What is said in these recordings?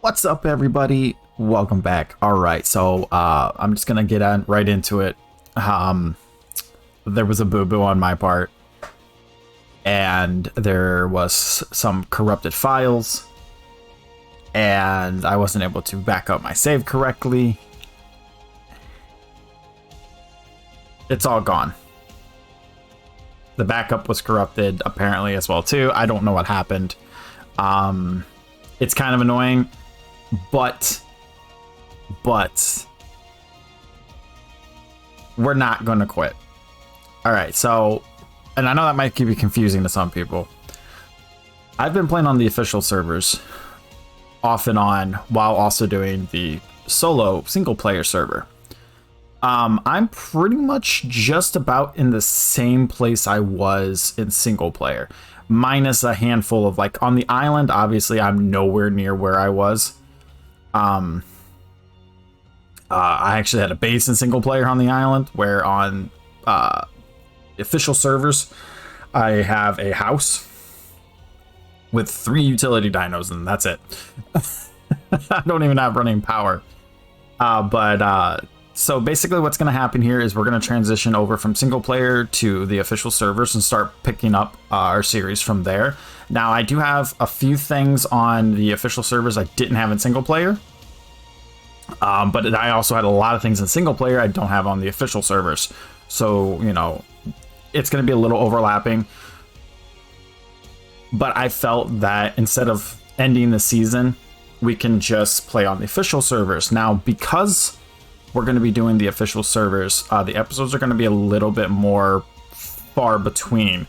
What's up, everybody? Welcome back. All right, so I'm just gonna get on right into it. There was a boo-boo on my part, and there was some corrupted files, and I wasn't able to back up my save correctly. It's all gone. The backup was corrupted apparently as well too. I don't know what happened. It's kind of annoying, but we're not going to quit. All right, so, and I know that might be confusing to some people. I've been playing on the official servers off and on while also doing the solo single player server. I'm pretty much just about in the same place I was in single player, minus a handful of, like, on the island, obviously I'm nowhere near where I was. I actually had a base in single player on the island, where on official servers I have a house with 3 utility dinos, and that's it. I don't even have running power. So basically what's going to happen here is we're going to transition over from single player to the official servers and start picking up our series from there. Now, I do have a few things on the official servers I didn't have in single player. But I also had a lot of things in single player I don't have on the official servers. So, you know, it's going to be a little overlapping. But I felt that instead of ending the season, we can just play on the official servers. Now, because we're going to be doing the official servers, the episodes are going to be a little bit more far between,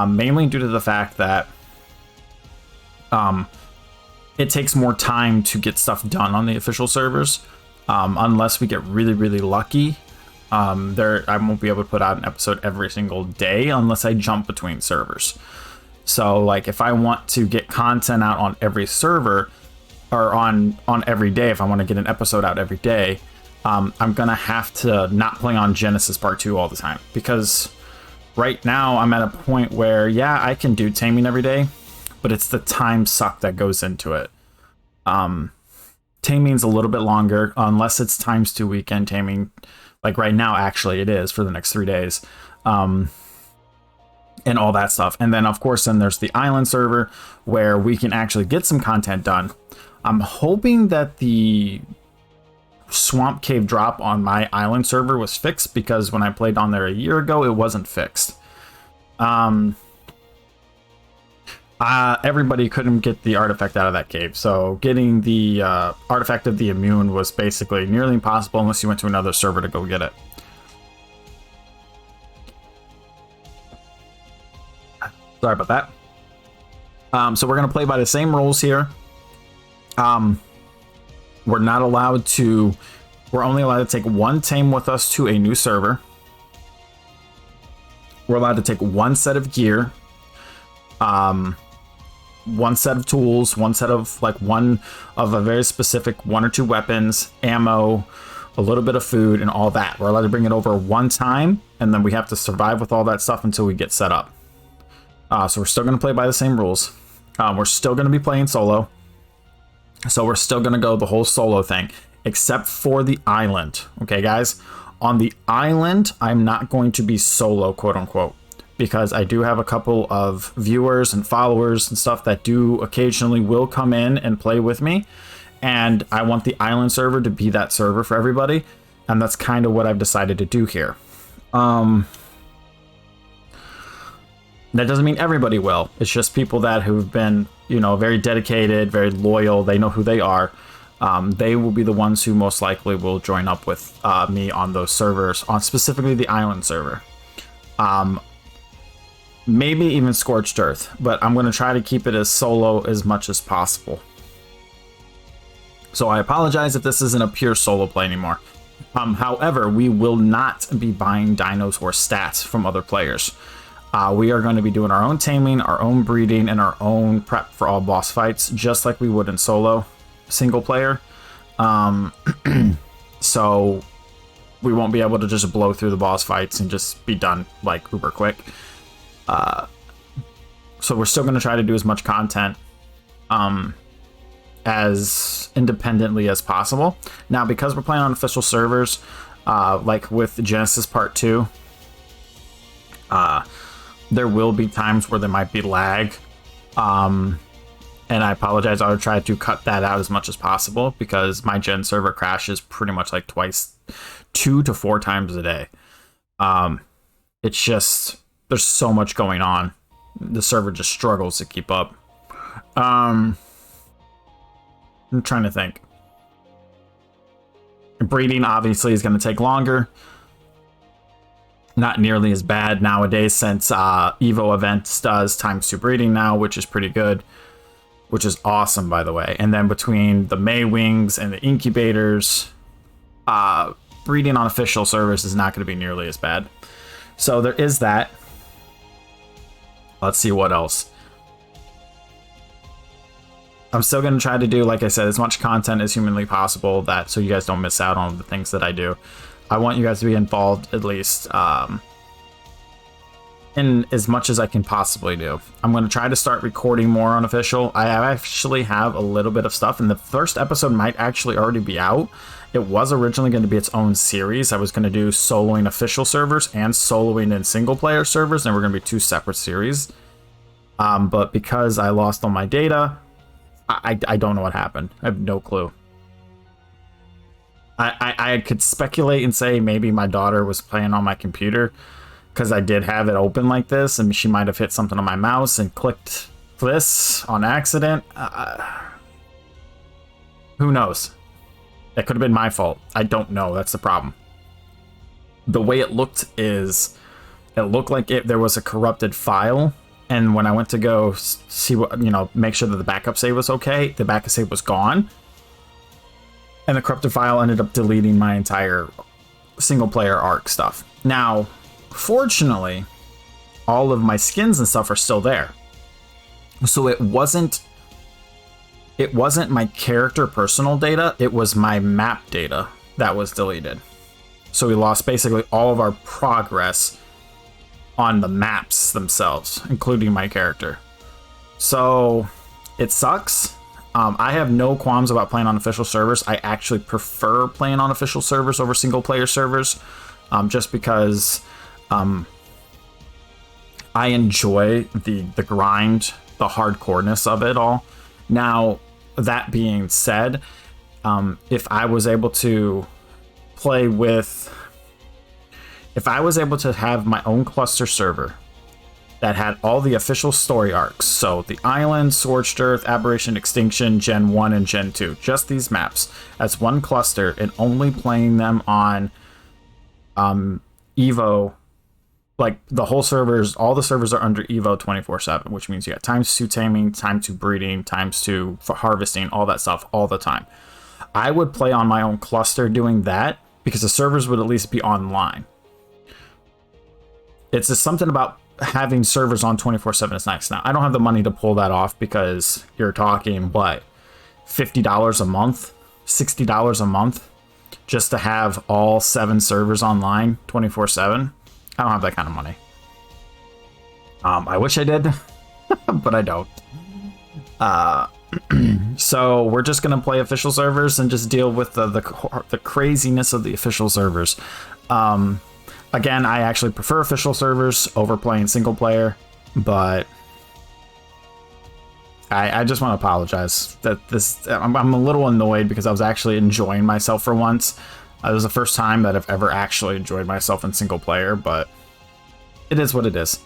mainly due to the fact that it takes more time to get stuff done on the official servers, unless we get really, really lucky. I won't be able to put out an episode every single day unless I jump between servers. So, like, if I want to get content out on every server, or on every day, if I want to get an episode out every day, I'm gonna have to not play on Genesis Part 2 all the time, because right now I'm at a point where, yeah, I can do taming every day, but it's the time suck that goes into it. Taming's a little bit longer, unless it's ×2 weekend taming, like right now actually it is for the next 3 days, and all that stuff. And then of course then there's the island server where we can actually get some content done. I'm hoping that the Swamp Cave drop on my island server was fixed, because when I played on there a year ago, it wasn't fixed. Everybody couldn't get the artifact out of that cave, so getting the artifact of the immune was basically nearly impossible unless you went to another server to go get it. Sorry about that. So we're going to play by the same rules here. We're not allowed to, we're only allowed to take 1 tame with us to a new server. We're allowed to take 1 set of gear, 1 set of tools, 1 set of, like, one of a very specific 1 or 2 weapons, ammo, a little bit of food, and all that. We're allowed to bring it over 1 time, and then we have to survive with all that stuff until we get set up. So we're still going to play by the same rules. We're still going to be playing solo. So we're still going to go the whole solo thing, except for the island. Okay, guys? On the island, I'm not going to be solo, quote unquote, because I do have a couple of viewers and followers and stuff that do occasionally will come in and play with me. And I want the island server to be that server for everybody. And that's kind of what I've decided to do here. That doesn't mean everybody will. It's just people that who've been, you know, very dedicated, very loyal. They know who they are. They will be the ones who most likely will join up with me on those servers, on specifically the island server. Maybe even Scorched Earth, but I'm going to try to keep it as solo as much as possible. So I apologize if this isn't a pure solo play anymore. However, we will not be buying dinos or stats from other players. We are going to be doing our own taming, our own breeding, and our own prep for all boss fights, just like we would in solo single player. So we won't be able to just blow through the boss fights and just be done like uber quick. So we're still going to try to do as much content as independently as possible. Now, because we're playing on official servers, like with Genesis Part 2, there will be times where there might be lag. And I apologize. I would try to cut that out as much as possible because my Gen server crashes pretty much like 2 to 4 times a day. It's just, there's so much going on. The server just struggles to keep up. I'm trying to think. Breeding obviously is going to take longer. Not nearly as bad nowadays since Evo Events does ×2 breeding now, which is pretty good. Which is awesome, by the way. And then between the May Wings and the incubators, breeding on official servers is not going to be nearly as bad. So there is that. Let's see what else. I'm still going to try to do, like I said, as much content as humanly possible, that so you guys don't miss out on the things that I do. I want you guys to be involved at least in as much as I can possibly do. I'm going to try to start recording more on official. I actually have a little bit of stuff, and the first episode might actually already be out. It was originally going to be its own series. I was going to do soloing official servers and soloing in single player servers, and we're going to be 2 separate series. But because I lost all my data, I don't know what happened. I have no clue. I could speculate and say maybe my daughter was playing on my computer because I did have it open like this, and she might have hit something on my mouse and clicked this on accident. Who knows? That could have been my fault. I don't know. That's the problem. The way it looked is, it looked like there was a corrupted file, and when I went to go see what, make sure that the backup save was okay, the backup save was gone, and the corrupted file ended up deleting my entire single player ARC stuff. Now, fortunately, all of my skins and stuff are still there. So it wasn't my character personal data, it was my map data that was deleted. So we lost basically all of our progress on the maps themselves, including my character. So it sucks. I have no qualms about playing on official servers. I actually prefer playing on official servers over single player servers, just because I enjoy the grind, the hardcoreness of it all. Now, that being said, if I was able to have my own cluster server that had all the official story arcs, so the Island, Scorched Earth, Aberration, Extinction, Gen 1, and Gen 2, just these maps as one cluster, and only playing them on Evo, like the whole servers, all the servers are under Evo 24/7, which means you got ×2 taming, ×2 breeding, ×2 for harvesting, all that stuff all the time. I would play on my own cluster doing that because the servers would at least be online. It's just something about having servers on 24/7 is nice. Now, I don't have the money to pull that off because you're talking, what, $50 a month, $60 a month just to have all 7 servers online 24/7. I don't have that kind of money. I wish I did, but I don't. So we're just gonna play official servers and just deal with the craziness of the official servers. Again, I actually prefer official servers over playing single player, but I just want to apologize that I'm a little annoyed because I was actually enjoying myself for once. It was the first time that I've ever actually enjoyed myself in single player, but it is what it is.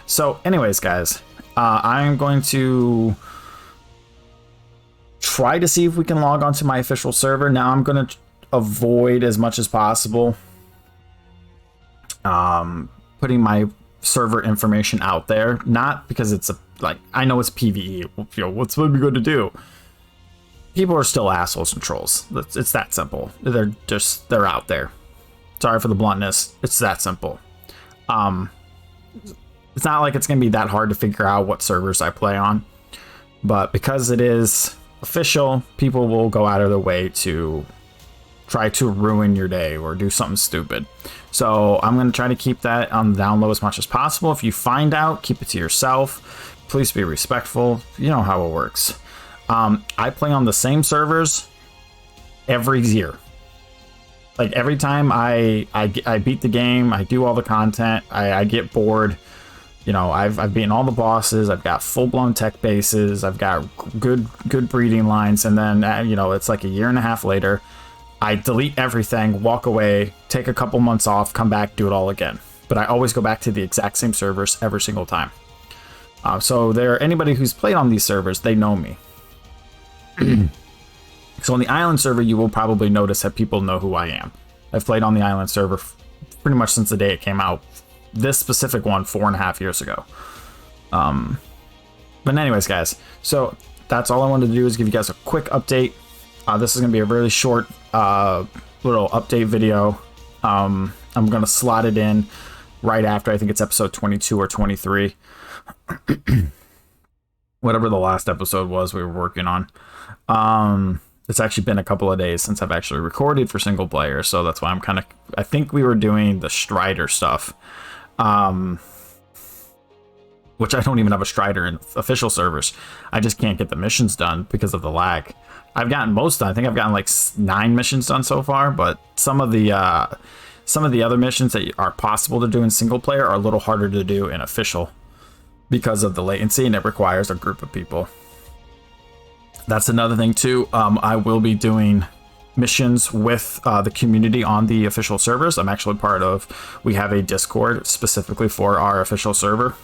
So anyways, guys, I'm going to try to see if we can log onto my official server. Now I'm going to avoid as much as possible putting my server information out there, not because it's I know it's PvE. What's what we going to do? People are still assholes and trolls. It's that simple. They're out there. Sorry for the bluntness. It's that simple. It's not like it's gonna be that hard to figure out what servers I play on, but because it is official, people will go out of their way to try to ruin your day or do something stupid. So I'm going to try to keep that on the down low as much as possible. If you find out, keep it to yourself. Please be respectful. You know how it works. I play on the same servers every year. Like every time I beat the game, I do all the content, I get bored. You know, I've beaten all the bosses. I've got full-blown tech bases. I've got good breeding lines, and then you know, it's like a year and a half later, I delete everything, walk away, take a couple months off, come back, do it all again. But I always go back to the exact same servers every single time. So anybody who's played on these servers, they know me. So on the island server, you will probably notice that people know who I am. I've played on the island server pretty much since the day it came out. This specific one 4.5 years ago. But anyways, guys, so that's all I wanted to do is give you guys a quick update. This is going to be a really short little update video. I'm going to slot it in right after, I think it's episode 22 or 23. Whatever the last episode was we were working on. It's actually been a couple of days since I've actually recorded for single player, so that's why I think we were doing the Strider stuff. Which I don't even have a Strider in official servers. I just can't get the missions done because of the lag. I've gotten most done. I think I've gotten like 9 missions done so far, but some of the other missions that are possible to do in single player are a little harder to do in official because of the latency, and it requires a group of people. That's another thing too. I will be doing missions with the community on the official servers. I'm actually we have a Discord specifically for our official server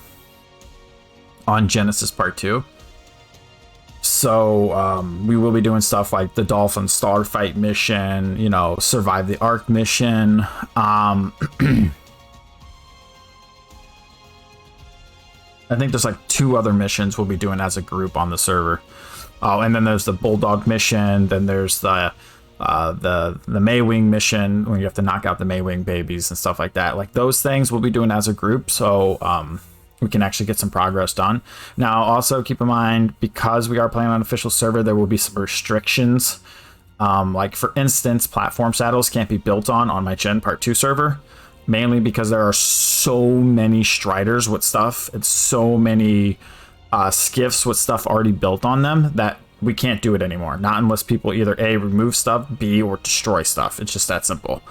on Genesis Part 2. So we will be doing stuff like the Dolphin Starfight mission, you know, Survive the Ark mission. I think there's like 2 other missions we'll be doing as a group on the server. Oh, and then there's the Bulldog mission. Then there's the Maywing mission when you have to knock out the Maywing babies and stuff like that. Like those things we'll be doing as a group, so we can actually get some progress done. Now, also keep in mind, because we are playing on an official server, there will be some restrictions. Like for instance, platform saddles can't be built on my Gen Part 2 server, mainly because there are so many Striders with stuff and so many skiffs with stuff already built on them that we can't do it anymore. Not unless people either A, remove stuff, B, or destroy stuff. It's just that simple.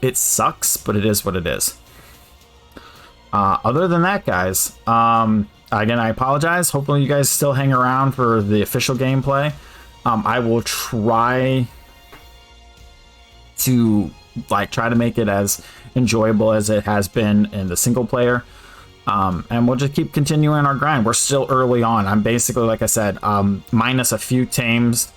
It sucks, but it is what it is. Other than that, guys, again, I apologize. Hopefully you guys still hang around for the official gameplay. I will try to make it as enjoyable as it has been in the single player. And we'll just keep continuing our grind. We're still early on. I'm basically, like I said, minus a few tames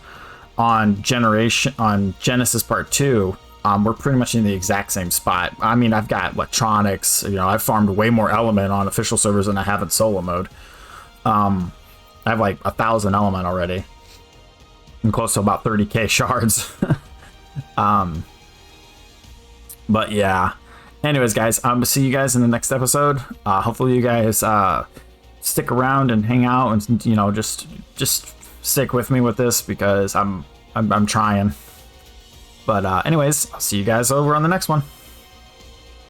on Genesis Part 2. We're pretty much in the exact same spot. I mean, I've got electronics. You know, I've farmed way more element on official servers than I have in solo mode. I have like 1,000 element already. I'm close to about 30k shards. But yeah. Anyways, guys, see you guys in the next episode. Hopefully you guys stick around and hang out and, you know, just stick with me with this because I'm trying. But anyways, I'll see you guys over on the next one.